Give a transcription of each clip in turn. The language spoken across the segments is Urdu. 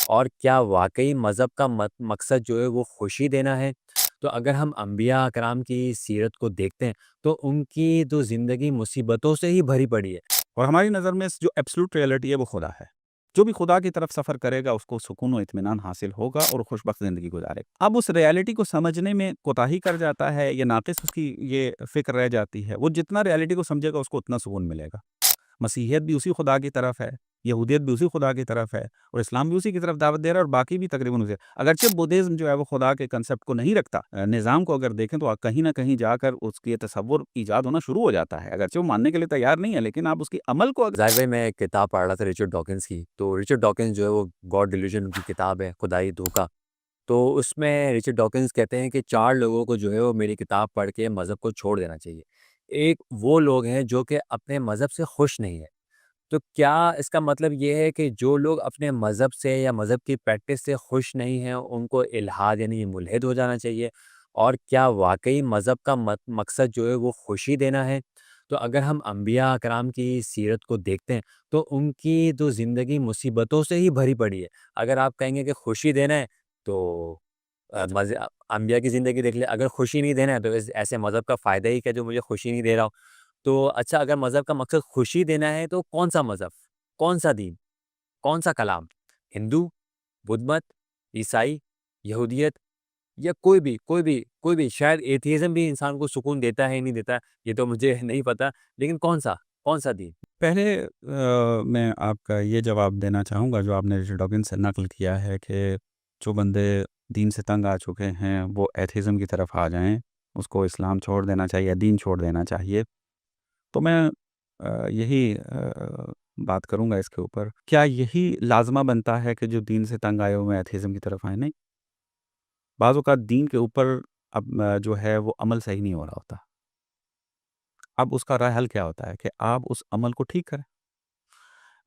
اور کیا واقعی مذہب کا مقصد جو ہے وہ خوشی دینا ہے؟ تو اگر ہم انبیاء اکرام کی سیرت کو دیکھتے ہیں تو ان کی تو زندگی مصیبتوں سے ہی بھری پڑی ہے۔ اور ہماری نظر میں جو ایبسلوٹ ریئلٹی ہے وہ خدا ہے۔ جو بھی خدا کی طرف سفر کرے گا اس کو سکون و اطمینان حاصل ہوگا اور خوش بخت زندگی گزارے گا۔ اب اس ریئلٹی کو سمجھنے میں کوتاہی کر جاتا ہے یا ناقص اس کی یہ فکر رہ جاتی ہے، وہ جتنا ریئلٹی کو سمجھے گا اس کو اتنا سکون ملے گا۔ مسیحیت بھی اسی خدا کی طرف ہے، یہودیت بھی اسی خدا کی طرف ہے، اور اسلام بھی اسی کی طرف دعوت دے رہا ہے، اور باقی بھی تقریباً اسی۔ اگرچہ بدھزم جو ہے وہ خدا کے کنسیپٹ کو نہیں رکھتا، نظام کو اگر دیکھیں تو کہیں نہ کہیں جا کر اس کی تصور ایجاد ہونا شروع ہو جاتا ہے، اگرچہ وہ ماننے کے لیے تیار نہیں ہے، لیکن آپ اس کی عمل کو ظاہر بھائی میں ایک کتاب پڑھ رہا تھا رچرڈ ڈاکنز کی، تو رچرڈ ڈاکنز جو ہے وہ گاڈ ڈیلیوژن کی کتاب ہے، خدائی دھوکہ۔ تو اس میں رچرڈ ڈاکنز کہتے ہیں کہ 4 لوگوں کو جو ہے وہ میری کتاب پڑھ کے مذہب کو چھوڑ دینا چاہیے۔ ایک وہ لوگ ہیں جو کہ اپنے مذہب سے خوش نہیں ہیں۔ تو کیا اس کا مطلب یہ ہے کہ جو لوگ اپنے مذہب سے یا مذہب کی پریکٹس سے خوش نہیں ہیں ان کو الحاد یعنی ملحد ہو جانا چاہیے؟ اور کیا واقعی مذہب کا مقصد جو ہے وہ خوشی دینا ہے؟ تو اگر ہم انبیاء اکرام کی سیرت کو دیکھتے ہیں تو ان کی تو زندگی مصیبتوں سے ہی بھری پڑی ہے۔ اگر آپ کہیں گے کہ خوشی دینا ہے تو انبیاء کی زندگی دیکھ لیں، اگر خوشی نہیں دینا ہے تو ایسے مذہب کا فائدہ ہی کیا جو مجھے خوشی نہیں دے رہا ہو؟ تو اچھا اگر مذہب کا مقصد خوشی دینا ہے تو کون سا مذہب، کون سا دین، کون سا کلام؟ ہندو، بدھ مت، عیسائی، یہودیت، یا کوئی بھی شاید ایتھیزم بھی انسان کو سکون دیتا ہے نہیں دیتا، یہ تو مجھے نہیں پتا، لیکن کون سا دین؟ پہلے میں آپ کا یہ جواب دینا چاہوں گا جو آپ نے رچرڈ ڈاکنز سے نقل کیا ہے کہ جو بندے دین سے تنگ آ چکے ہیں وہ ایتھیزم کی طرف آ جائیں، اس کو اسلام چھوڑ دینا چاہیے، دین چھوڑ دینا چاہیے۔ تو میں یہی بات کروں گا اس کے اوپر، کیا یہی لازمہ بنتا ہے کہ جو دین سے تنگ آئے ہوئے ایتھیزم کی طرف آئیں؟ نہیں، بعض اوقات دین کے اوپر اب جو ہے وہ عمل صحیح نہیں ہو رہا ہوتا، اب اس کا راہ حل کیا ہوتا ہے کہ آپ اس عمل کو ٹھیک کریں۔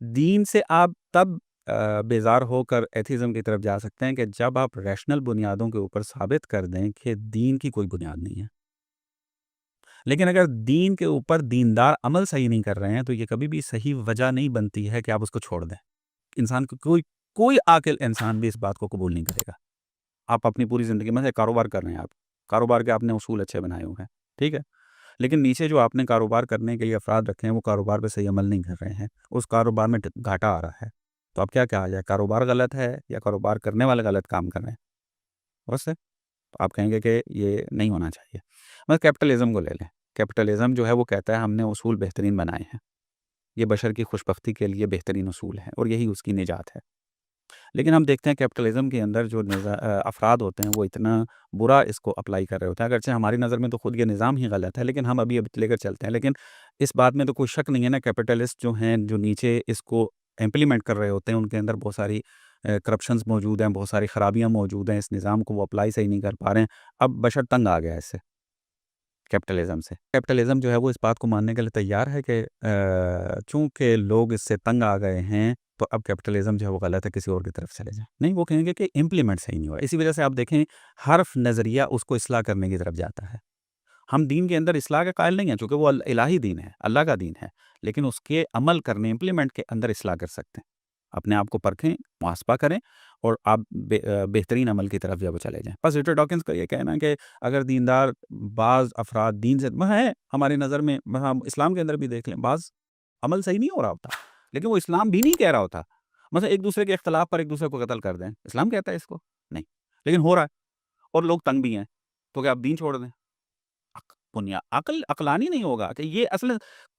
دین سے آپ تب بیزار ہو کر ایتھیزم کی طرف جا سکتے ہیں کہ جب آپ ریشنل بنیادوں کے اوپر ثابت کر دیں کہ دین کی کوئی بنیاد نہیں ہے۔ لیکن اگر دین کے اوپر دیندار عمل صحیح نہیں کر رہے ہیں تو یہ کبھی بھی صحیح وجہ نہیں بنتی ہے کہ آپ اس کو چھوڑ دیں۔ انسان کو کوئی عاقل انسان بھی اس بات کو قبول نہیں کرے گا۔ آپ اپنی پوری زندگی میں سے کاروبار کر رہے ہیں، آپ کاروبار کے آپ نے اصول اچھے بنائے ہوئے ہیں، ٹھیک ہے، لیکن نیچے جو آپ نے کاروبار کرنے کے لیے افراد رکھے ہیں وہ کاروبار پہ صحیح عمل نہیں کر رہے ہیں، اس کاروبار میں گھاٹا آ رہا ہے، تو اب کیا کہا جائے، کاروبار غلط ہے یا کاروبار کرنے والے غلط کام کر رہے ہیں؟ بس ہے، تو آپ کہیں گے کہ یہ نہیں ہونا چاہیے۔ میں کیپٹلزم کو لے لیں، کیپٹلزم جو ہے وہ کہتا ہے ہم نے اصول بہترین بنائے ہیں، یہ بشر کی خوش بختی کے لیے بہترین اصول ہیں اور یہی اس کی نجات ہے۔ لیکن ہم دیکھتے ہیں کیپٹلزم کے اندر جو افراد ہوتے ہیں وہ اتنا برا اس کو اپلائی کر رہے ہوتے ہیں، اگرچہ ہماری نظر میں تو خود یہ نظام ہی غلط ہے، لیکن ہم ابھی لے کر چلتے ہیں۔ لیکن اس بات میں تو کوئی شک نہیں ہے نا، کیپٹلسٹ جو ہیں جو نیچے اس کو امپلیمنٹ کر رہے ہوتے ہیں ان کے اندر بہت ساری کرپشنز موجود ہیں، بہت ساری خرابیاں موجود ہیں، اس نظام کو وہ اپلائی صحیح نہیں کر پا رہے ہیں۔ اب بشر تنگ آ گیا ہے اس سے، کیپٹلزم سے۔ کیپٹلزم جو ہے وہ اس بات کو ماننے کے لیے تیار ہے کہ چونکہ لوگ اس سے تنگ آ گئے ہیں تو اب کیپٹلزم جو ہے وہ غلط ہے، کسی اور کی طرف چلے جائیں۔ نہیں، وہ کہیں گے کہ امپلیمنٹ صحیح نہیں ہوا، اسی وجہ سے آپ دیکھیں حرف نظریہ اس کو اصلاح کرنے کی طرف جاتا ہے۔ ہم دین کے اندر اصلاح کے قائل نہیں ہیں چونکہ وہ الہی دین ہے، اللہ کا دین ہے، لیکن اس کے عمل کرنے، امپلیمنٹ کے اندر اصلاح کر سکتے ہیں۔ اپنے آپ کو پرکھیں، محاسبہ کریں اور آپ بہترین عمل کی طرف جب چلے جائیں۔ بس رچرڈ ڈاکنز کا یہ کہنا ہے کہ اگر دیندار بعض افراد دین سے ہے، ہماری نظر میں ہم اسلام کے اندر بھی دیکھ لیں، بعض عمل صحیح نہیں ہو رہا ہوتا لیکن وہ اسلام بھی نہیں کہہ رہا ہوتا، مثلا ایک دوسرے کے اختلاف پر ایک دوسرے کو قتل کر دیں، اسلام کہتا ہے اس کو؟ نہیں، لیکن ہو رہا ہے اور لوگ تنگ بھی ہیں، تو کیا آپ دین چھوڑ دیں؟ عقلانی نہیں ہوگا کہ یہ اصل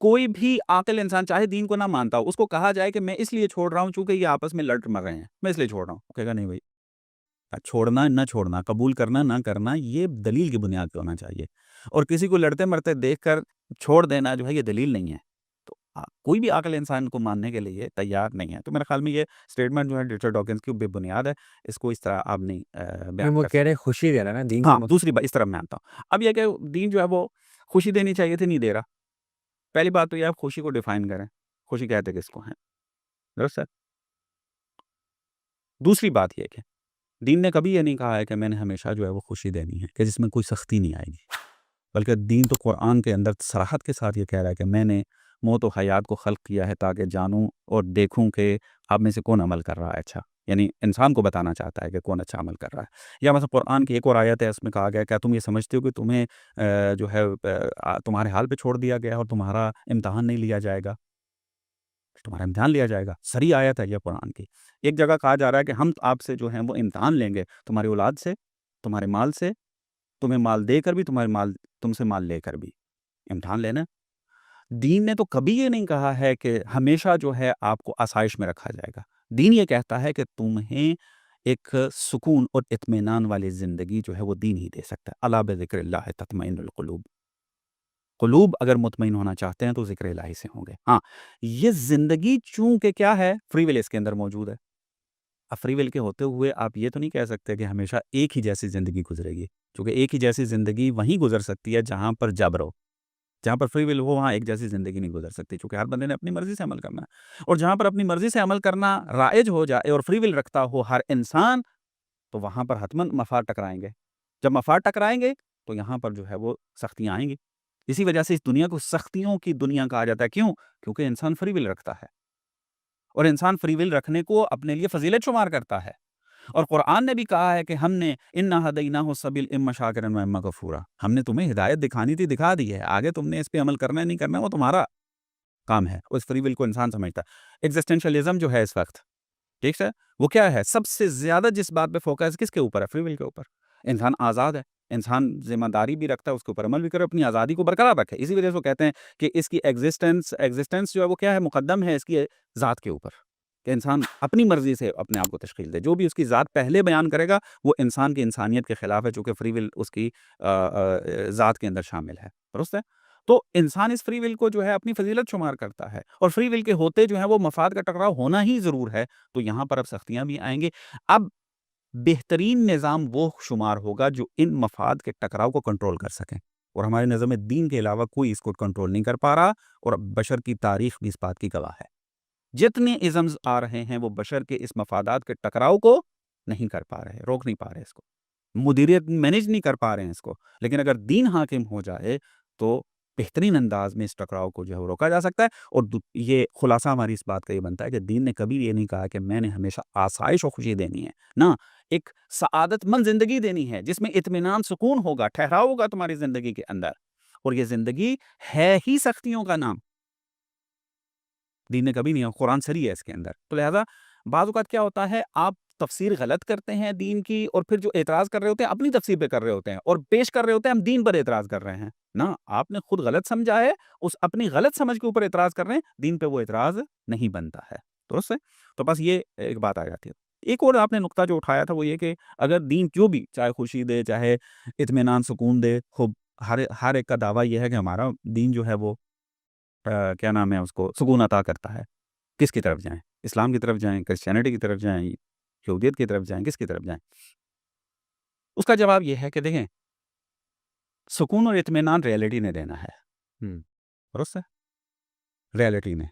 کوئی بھی عاقل انسان چاہے دین کو نہ مانتا ہو، اس کو کہا جائے کہ میں اس لیے چھوڑ رہا ہوں چونکہ یہ آپس میں لڑ مر رہے ہیں، میں اس لیے چھوڑ رہا ہوں، کہے گا نہیں بھائی، چھوڑنا نہ چھوڑنا، قبول کرنا نہ کرنا، یہ دلیل کی بنیاد پہ ہونا چاہیے، اور کسی کو لڑتے مرتے دیکھ کر چھوڑ دینا جو ہے یہ دلیل نہیں ہے، تو کوئی بھی عاقل انسان کو ماننے کے لیے تیار نہیں ہے۔ تو میرے خیال میں یہ اسٹیٹمنٹ جو ہے رچرڈ ڈاکنز کی بے بنیاد ہے، اس کو اس طرح آپ نہیں بیان وہ کر کہہ سکتے۔ رہے ہیں خوشی دے رہا ہے نا دین ہاں، کا دوسری بات اس طرح میں آتا ہوں، اب یہ کہ دین جو ہے وہ خوشی دینی چاہیے تھی، نہیں دے رہا۔ پہلی بات تو یہ آپ خوشی کو ڈیفائن کریں، خوشی کہتے کس کو ہیں، درست ہے؟ دوسری بات یہ کہ دین نے کبھی یہ نہیں کہا ہے کہ میں نے ہمیشہ جو ہے وہ خوشی دینی ہے، کہ جس میں کوئی سختی نہیں آئے گی، بلکہ دین تو قرآن کے اندر صراحت کے ساتھ یہ کہہ رہا ہے کہ میں نے موت و حیات کو خلق کیا ہے تاکہ جانوں اور دیکھوں کہ آپ میں سے کون عمل کر رہا ہے اچھا۔ یعنی انسان کو بتانا چاہتا ہے کہ کون اچھا عمل کر رہا ہے. یا مثلا قرآن کی ایک اور آیت ہے، اس میں کہا گیا کیا تم یہ سمجھتے ہو کہ تمہیں جو ہے تمہارے حال پہ چھوڑ دیا گیا اور تمہارا امتحان نہیں لیا جائے گا، تمہارا امتحان لیا جائے گا. سری آیت ہے یہ قرآن کی. ایک جگہ کہا جا رہا ہے کہ ہم آپ سے جو ہیں وہ امتحان لیں گے، تمہاری اولاد سے، تمہارے مال سے، تمہیں مال دے کر بھی، تم سے مال لے کر بھی امتحان لینا. دین نے تو کبھی یہ نہیں کہا ہے کہ ہمیشہ جو ہے آپ کو آسائش میں رکھا جائے گا. دین یہ کہتا ہے کہ تمہیں ایک سکون اور اطمینان والی زندگی جو ہے وہ دین ہی دے سکتا ہے. الا بذکر اللہ تطمئن القلوب. قلوب اگر مطمئن ہونا چاہتے ہیں تو ذکر الہی سے ہوں گے. ہاں، یہ زندگی چونکہ کیا ہے، فری ول اس کے اندر موجود ہے. اب فری ول کے ہوتے ہوئے آپ یہ تو نہیں کہہ سکتے کہ ہمیشہ ایک ہی جیسی زندگی گزرے گی، کیونکہ ایک ہی جیسی زندگی وہیں گزر سکتی ہے جہاں پر جبر ہو. جہاں پر فری ول ہو وہاں ایک جیسی زندگی نہیں گزر سکتی، چونکہ ہر بندے نے اپنی مرضی سے عمل کرنا ہے. اور جہاں پر اپنی مرضی سے عمل کرنا رائج ہو جائے اور فری ول رکھتا ہو ہر انسان، تو وہاں پر حتماً مفاد ٹکرائیں گے. جب مفاد ٹکرائیں گے تو یہاں پر جو ہے وہ سختیاں آئیں گی. اسی وجہ سے اس دنیا کو سختیوں کی دنیا کہا جاتا ہے. کیوں؟ کیونکہ انسان فری ول رکھتا ہے، اور انسان فری ول رکھنے کو اپنے لیے فضیلت شمار کرتا ہے. اور قرآن نے بھی کہا ہے کہ ہم نے انا ہدیناہ السبیل اما شاکرا و اما کفورا. ہم نے تمہیں ہدایت دکھانی تھی، دکھا دی ہے. آگے تم نے اس پہ عمل کرنا ہے نہیں کرنا ہے وہ تمہارا کام ہے. اس فری ول کو انسان سمجھتا ہے. ایگزسٹینشلزم جو ہے اس وقت، ٹھیک ہے، وہ کیا ہے؟ سب سے زیادہ جس بات پہ فوکس کس کے اوپر ہے؟ فری ول کے اوپر. انسان آزاد ہے، انسان ذمہ داری بھی رکھتا ہے، اس کے اوپر عمل بھی کرے، اپنی آزادی کو برقرار رکھے. اسی وجہ سے وہ کہتے ہیں کہ اس کی ایگزسٹنس جو ہے وہ کیا ہے؟ مقدم ہے اس کی ذات کے اوپر، کہ انسان اپنی مرضی سے اپنے آپ کو تشکیل دے. جو بھی اس کی ذات پہلے بیان کرے گا وہ انسان کی انسانیت کے خلاف ہے، چونکہ فری ول اس کی ذات کے اندر شامل ہے. درست ہے؟ تو انسان اس فری ول کو جو ہے اپنی فضیلت شمار کرتا ہے، اور فری ول کے ہوتے جو ہے وہ مفاد کا ٹکراؤ ہونا ہی ضرور ہے. تو یہاں پر اب سختیاں بھی آئیں گے. اب بہترین نظام وہ شمار ہوگا جو ان مفاد کے ٹکراؤ کو کنٹرول کر سکیں، اور ہمارے نظام دین کے علاوہ کوئی اس کو کنٹرول نہیں کر پا رہا. اور بشر کی تاریخ بھی اس بات کی گواہ ہے. جتنے ازمز آ رہے ہیں وہ بشر کے اس مفادات کے ٹکراؤ کو نہیں کر پا رہے، روک نہیں پا رہے، اس کو مدیریت مینج نہیں کر پا رہے ہیں اس کو. لیکن اگر دین حاکم ہو جائے تو بہترین انداز میں اس ٹکراؤ کو جو ہے وہ روکا جا سکتا ہے. اور یہ خلاصہ ہماری اس بات کا یہ بنتا ہے کہ دین نے کبھی یہ نہیں کہا کہ میں نے ہمیشہ آسائش و خوشی دینی ہے. نہ، ایک سعادت مند زندگی دینی ہے جس میں اطمینان، سکون ہوگا، ٹھہراؤ ہوگا تمہاری زندگی کے اندر. اور یہ زندگی ہے ہی سختیوں کا نام. دین نے کبھی نہیں، قرآن سری ہے اس کے اندر. تو لہذا بعض اوقات کیا ہوتا ہے، آپ تفسیر غلط کرتے ہیں دین کی، اور پھر جو اعتراض کر رہے ہوتے ہیں اپنی تفسیر پہ کر رہے ہوتے ہیں، اور پیش کر رہے ہوتے ہیں ہم دین پر اعتراض کر رہے ہیں. نہ، آپ نے خود غلط سمجھا ہے، اس اپنی غلط سمجھ کے اوپر اعتراض کر رہے ہیں. دین پہ وہ اعتراض نہیں بنتا ہے. درست ہے؟ تو بس یہ ایک بات آ جاتی ہے. ایک اور آپ نے نقطہ جو اٹھایا تھا وہ یہ کہ اگر دین جو بھی، چاہے خوشی دے، چاہے اطمینان، سکون دے، خوب ہر ایک کا دعویٰ یہ ہے کہ ہمارا دین جو ہے وہ کیا نام ہے، اس کو سکون عطا کرتا ہے. کس کی طرف جائیں؟ اسلام کی طرف جائیں، کرسچینٹی کی طرف جائیں، یہودیت کی طرف جائیں، کس کی طرف جائیں؟ اس کا جواب یہ ہے کہ دیکھیں، سکون اور اطمینان ریئلٹی نے دینا ہے. درست ہے؟ ریئلٹی نے.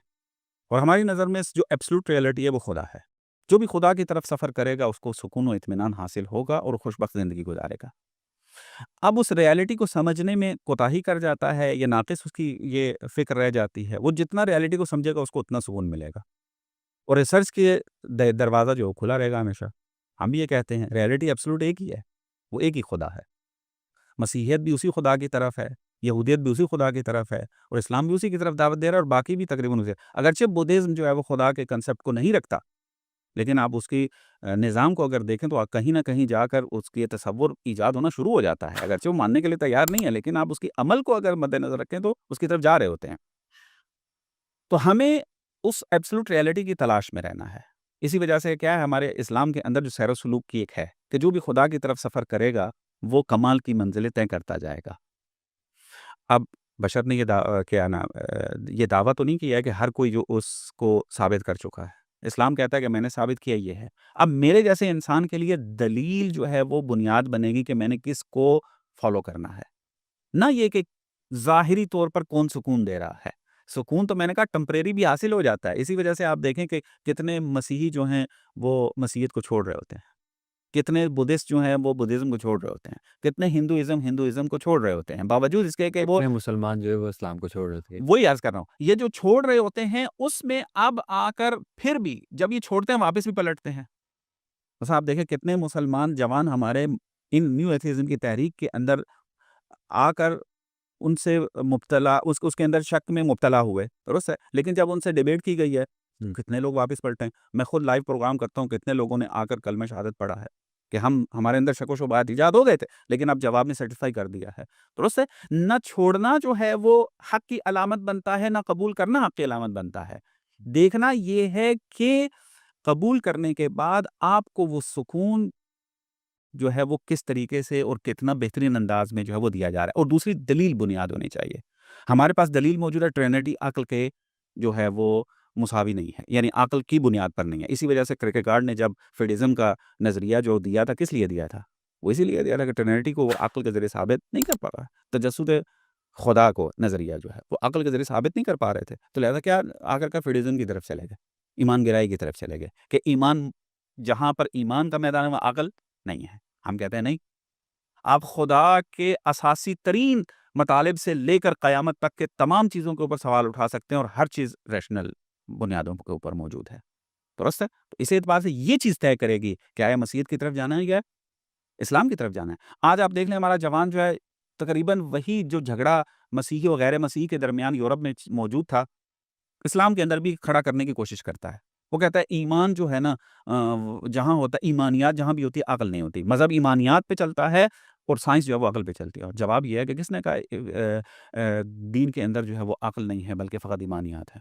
اور ہماری نظر میں جو ایبسلوٹ ریئلٹی ہے وہ خدا ہے. جو بھی خدا کی طرف سفر کرے گا اس کو سکون و اطمینان حاصل ہوگا اور خوشبخت زندگی گزارے گا. اب اس ریئلٹی کو سمجھنے میں کوتاہی کر جاتا ہے یا ناقص اس کی یہ فکر رہ جاتی ہے، وہ جتنا ریئلٹی کو سمجھے گا اس کو اتنا سکون ملے گا. اور ریسرچ کے دروازہ جو کھلا رہے گا ہمیشہ. ہم بھی یہ کہتے ہیں ریئلٹی ایبسلوٹ ایک ہی ہے، وہ ایک ہی خدا ہے. مسیحیت بھی اسی خدا کی طرف ہے، یہودیت بھی اسی خدا کی طرف ہے، اور اسلام بھی اسی کی طرف دعوت دے رہا ہے، اور باقی بھی تقریباً اسے. اگرچہ بدھزم جو ہے وہ خدا کے کنسپٹ کو نہیں رکھتا، لیکن آپ اس کی نظام کو اگر دیکھیں تو کہیں نہ کہیں جا کر اس کی تصور ایجاد ہونا شروع ہو جاتا ہے. اگرچہ وہ ماننے کے لیے تیار نہیں ہے، لیکن آپ اس کی عمل کو اگر مد نظر رکھیں تو اس کی طرف جا رہے ہوتے ہیں. تو ہمیں اس ایبسلوٹ ریئلٹی کی تلاش میں رہنا ہے. اسی وجہ سے کیا ہے، ہمارے اسلام کے اندر جو سیر و سلوک کی ایک ہے کہ جو بھی خدا کی طرف سفر کرے گا وہ کمال کی منزلیں طے کرتا جائے گا. اب بشر نے یہ دعویٰ تو نہیں کیا ہے کہ ہر کوئی جو اس کو ثابت کر چکا ہے. اسلام کہتا ہے کہ میں نے ثابت کیا یہ ہے. اب میرے جیسے انسان کے لیے دلیل جو ہے وہ بنیاد بنے گی کہ میں نے کس کو فالو کرنا ہے، نہ یہ کہ ظاہری طور پر کون سکون دے رہا ہے. سکون تو میں نے کہا ٹمپریری بھی حاصل ہو جاتا ہے. اسی وجہ سے آپ دیکھیں کہ کتنے مسیحی جو ہیں وہ مسیحیت کو چھوڑ رہے ہوتے ہیں، کتنے بدھسٹ جو ہیں وہ بدھزم کو چھوڑ رہے ہوتے ہیں، کتنے ہندوازم کو چھوڑ رہے ہوتے ہیں، باوجود اس کے کہ وہ مسلمان جو ہے وہ اسلام کو چھوڑ رہے تھے. وہی عرض کر رہا ہوں، یہ جو چھوڑ رہے ہوتے ہیں اس میں اب آ کر پھر بھی جب یہ چھوڑتے ہیں واپس بھی پلٹتے ہیں. بس آپ دیکھیں کتنے مسلمان جوان ہمارے ان نیو ایتھیزم کی تحریک کے اندر آ کر ان سے مبتلا اس کے اندر شک میں مبتلا ہوئے، درست ہے، لیکن جب ان سے ڈیبیٹ کی گئی ہے کتنے لوگ واپس پلٹے ہیں۔ میں خود لائیو پروگرام کرتا ہوں، کتنے لوگوں نے آ کر کلمہ شہادت پڑھا ہے کہ ہمارے اندر شک و شبہات ایجاد ہو گئے تھے، لیکن اب جواب نے سیٹسفائی کر دیا ہے، درست ہے۔ نہ چھوڑنا جو ہے وہ حق کی علامت بنتا ہے، نہ قبول کرنا حق کی علامت بنتا ہے۔ دیکھنا یہ ہے کہ قبول کرنے کے بعد آپ کو وہ سکون جو ہے وہ کس طریقے سے اور کتنا بہترین انداز میں جو ہے وہ دیا جا رہا ہے، اور دوسری دلیل بنیاد ہونی چاہیے۔ ہمارے پاس دلیل موجود ہے، ٹرینٹی عقل کے جو ہے وہ مساوی نہیں ہے، یعنی عقل کی بنیاد پر نہیں ہے۔ اسی وجہ سے کریکارڈ نے جب فیڈزم کا نظریہ جو دیا تھا، کس لیے دیا تھا؟ وہ اسی لیے دیا تھا کہ ٹرینٹی کو وہ عقل کے ذریعے ثابت نہیں کر پا رہا، تجسد خدا کو نظریہ جو ہے وہ عقل کے ذریعے ثابت نہیں کر پا رہے تھے، تو لہذا کیا آخر کا فیڈزم کی طرف چلے گئے، ایمان گرائی کی طرف چلے گئے کہ ایمان جہاں پر ایمان کا میدان ہے وہ عقل نہیں ہے۔ ہم کہتے ہیں نہیں، آپ خدا کے اساسی ترین مطالب سے لے کر قیامت تک کے تمام چیزوں کے اوپر سوال اٹھا سکتے ہیں، اور ہر چیز ریشنل بنیادوں کے اوپر موجود ہے، درست ہے۔ تو اس اعتبار سے یہ چیز طے کرے گی کہ آیا مسیحیت کی طرف جانا ہے یا اسلام کی طرف جانا ہے۔ آج آپ دیکھ لیں ہمارا جوان جو ہے تقریباً وہی جو جھگڑا مسیحی و غیر مسیحی کے درمیان یورپ میں موجود تھا، اسلام کے اندر بھی کھڑا کرنے کی کوشش کرتا ہے۔ وہ کہتا ہے ایمان جو ہے نا جہاں ہوتا ہے، ایمانیات جہاں بھی ہوتی ہے عقل نہیں ہوتی، مذہب ایمانیات پہ چلتا ہے اور سائنس جو ہے وہ عقل پہ چلتی ہے۔ اور جواب یہ ہے کہ کس نے کہا دین کے اندر جو ہے وہ عقل نہیں ہے بلکہ فقط ایمانیات ہے۔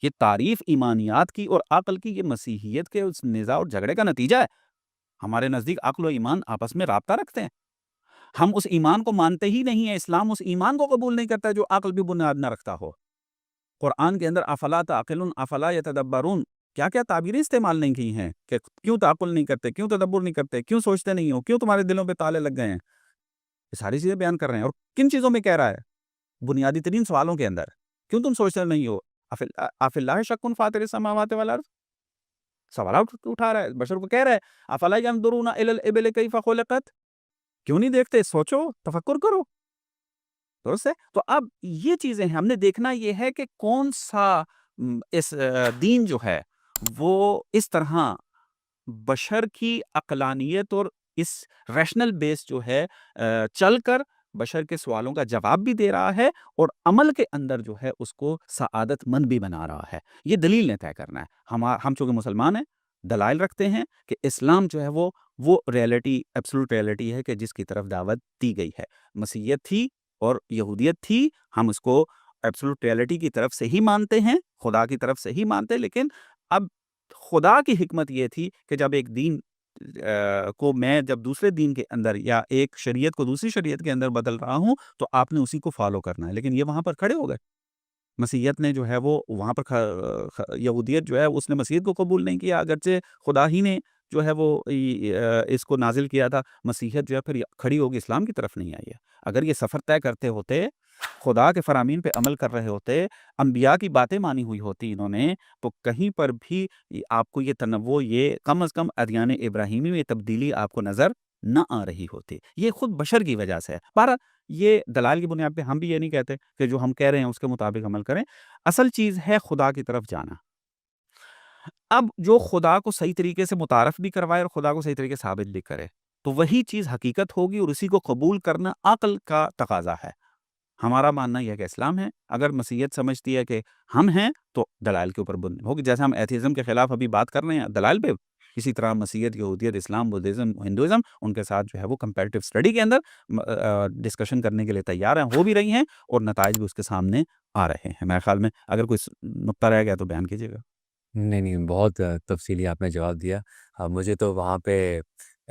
یہ تعریف ایمانیات کی اور عقل کی، یہ مسیحیت کے اس نزاع اور جھگڑے کا نتیجہ ہے۔ ہمارے نزدیک عقل و ایمان آپس میں رابطہ رکھتے ہیں، ہم اس ایمان کو مانتے ہی نہیں ہیں۔ اسلام اس ایمان کو قبول نہیں کرتا جو عقل بھی بنیاد نہ رکھتا ہو۔ قرآن کے اندر افلا تعقلون افلا یتدبرون کیا کیا تعبیریں استعمال نہیں کی ہیں کہ کیوں تعقل نہیں کرتے، کیوں تدبر نہیں کرتے، کیوں سوچتے نہیں ہو، کیوں تمہارے دلوں پہ تالے لگ گئے ہیں۔ یہ ساری چیزیں بیان کر رہے ہیں، اور کن چیزوں میں کہہ رہا ہے؟ بنیادی ترین سوالوں کے اندر، کیوں تم سوچتے نہیں ہو؟ اف اللہ شک فاطر السماوات والارض، سوالات اٹھا رہا ہے، بشر کو کہہ رہا ہے افلا ينظرون الى الابل کیف خلقت، کیوں نہیں دیکھتے، سوچو، تفکر کرو، درست ہے۔ تو اب یہ چیزیں ہیں، ہم نے دیکھنا یہ ہے کہ کون سا اس دین جو ہے وہ اس طرح بشر کی عقلانیت اور اس ریشنل بیس جو ہے چل کر بشر کے سوالوں کا جواب بھی دے رہا ہے، اور عمل کے اندر جو ہے اس کو سعادت مند بھی بنا رہا ہے۔ یہ دلیل نے طے کرنا ہے۔ ہم چونکہ مسلمان ہیں، دلائل رکھتے ہیں کہ اسلام جو ہے وہ ریئلٹی، ایبسولوٹ ریئلٹی ہے کہ جس کی طرف دعوت دی گئی ہے۔ مسیحیت تھی اور یہودیت تھی، ہم اس کو ایبسولوٹ ریئلٹی کی طرف سے ہی مانتے ہیں، خدا کی طرف سے ہی مانتے ہیں، لیکن اب خدا کی حکمت یہ تھی کہ جب ایک دین کو میں جب دوسرے دین کے اندر یا ایک شریعت کو دوسری شریعت کے اندر بدل رہا ہوں تو آپ نے اسی کو فالو کرنا ہے۔ لیکن یہ وہاں پر کھڑے ہو گئے، مسیحیت نے جو ہے وہ وہاں پر یہودیت جو ہے اس نے مسیحیت کو قبول نہیں کیا، اگرچہ خدا ہی نے جو ہے وہ اس کو نازل کیا تھا۔ مسیحیت جو ہے پھر کھڑی ہوگی، اسلام کی طرف نہیں آئی ہے۔ اگر یہ سفر طے کرتے ہوتے، خدا کے فرامین پہ عمل کر رہے ہوتے، انبیاء کی باتیں مانی ہوئی ہوتی انہوں نے، تو کہیں پر بھی آپ کو یہ تنوع، یہ کم از کم ادیان ابراہیمی میں تبدیلی آپ کو نظر نہ آ رہی ہوتی۔ یہ خود بشر کی وجہ سے ہے۔ بہرحال یہ دلائل کی بنیاد پہ ہم بھی یہ نہیں کہتے کہ جو ہم کہہ رہے ہیں اس کے مطابق عمل کریں۔ اصل چیز ہے خدا کی طرف جانا۔ اب جو خدا کو صحیح طریقے سے متعارف بھی کروائے اور خدا کو صحیح طریقے سے ثابت بھی کرے، تو وہی چیز حقیقت ہوگی، اور اسی کو قبول کرنا عقل کا تقاضا ہے۔ ہمارا ماننا یہ ہے کہ اسلام ہے۔ اگر مسیحیت سمجھتی ہے کہ ہم ہیں تو دلائل کے اوپر بن ہوگی، جیسے ہم ایتھیزم کے خلاف ابھی بات کر رہے ہیں دلائل پہ، اسی طرح مسیحیت، یہودیت، اسلام، بدھزم، ہندوازم ان کے ساتھ جو ہے وہ کمپیریٹیو اسٹڈی کے اندر ڈسکشن کرنے کے لیے تیار ہیں، ہو بھی رہی ہیں، اور نتائج بھی اس کے سامنے آ رہے ہیں۔ میرے خیال میں اگر کوئی نقطہ رہ گیا تو بیان کیجیے گا۔ نہیں، بہت تفصیلی آپ نے جواب دیا۔ مجھے تو وہاں پہ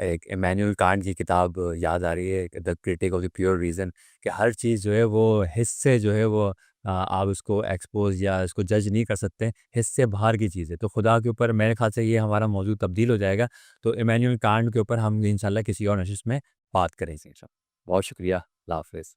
ایک ایمینوئل کانٹ کی کتاب یاد آ رہی ہے، the critique of the pure reason, کہ ہر چیز جو ہے وہ حس سے جو ہے وہ آپ اس کو ایکسپوز یا اس کو جج نہیں کر سکتے، حس سے باہر کی چیز ہے۔ تو خدا کے اوپر میرے خیال سے یہ ہمارا موضوع تبدیل ہو جائے گا، تو ایمینوئل کانٹ کے اوپر ہم انشاءاللہ کسی اور نشست میں بات کریں گے۔ بہت شکریہ، اللہ حافظ۔